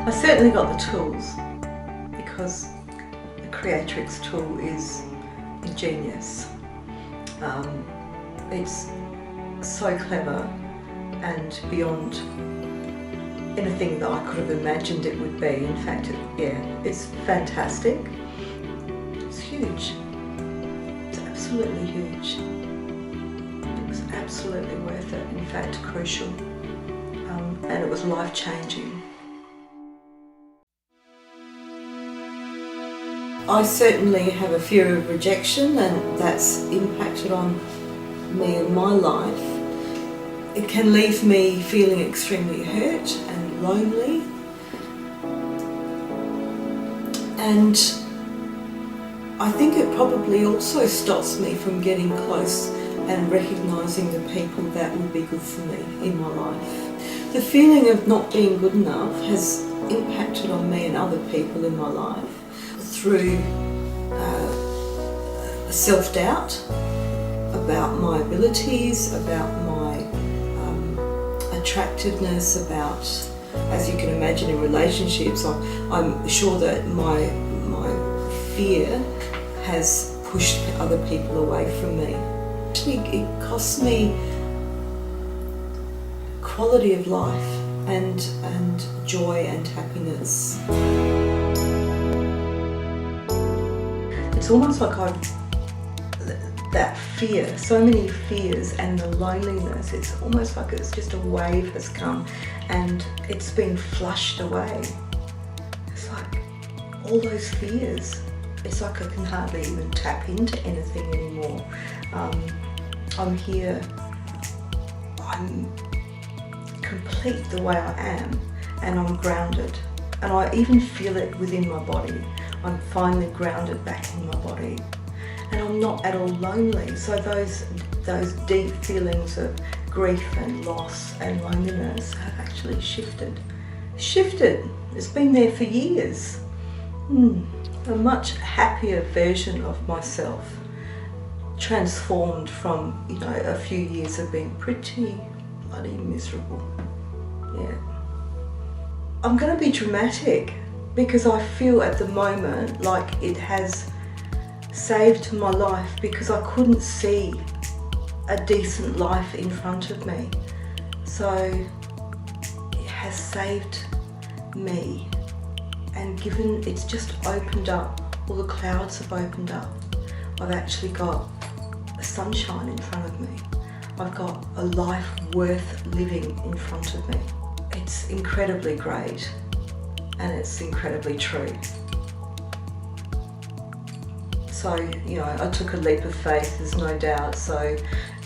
I certainly got the tools, because the Creatrix tool is ingenious. It's so clever and beyond anything that I could have imagined it would be. In fact, it's fantastic. It's huge. It's absolutely huge. It was absolutely worth it. In fact, crucial. And it was life-changing. I certainly have a fear of rejection, and that's impacted on me in my life. It can leave me feeling extremely hurt and lonely, and I think it probably also stops me from getting close and recognising the people that would be good for me in my life. The feeling of not being good enough has impacted on me and other people in my life through self-doubt about my abilities, about my attractiveness, about, as you can imagine in relationships, I'm sure that my fear has pushed other people away from me. Actually, it costs me quality of life and joy and happiness. It's almost like that fear, so many fears, and the loneliness, it's almost like it's just a wave has come and it's been flushed away. It's like all those fears, it's like I can hardly even tap into anything anymore. I'm here, I'm complete the way I am, and I'm grounded, and I even feel it within my body. I'm finally grounded back in my body, and I'm not at all lonely. So those deep feelings of grief and loss and loneliness have actually shifted. It's been there for years. A much happier version of myself, transformed from, a few years of being pretty bloody miserable. Yeah. I'm going to be dramatic, because I feel at the moment like it has saved my life, because I couldn't see a decent life in front of me. So it has saved me, and it's just opened up, all the clouds have opened up. I've actually got sunshine in front of me. I've got a life worth living in front of me. It's incredibly great, and it's incredibly true. So, I took a leap of faith, there's no doubt, so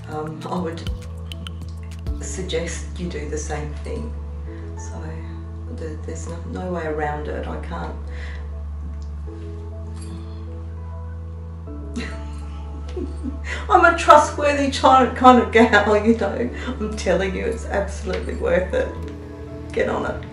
I would suggest you do the same thing. So there's no way around it. I can't. I'm a trustworthy kind of gal, I'm telling you, it's absolutely worth it. Get on it.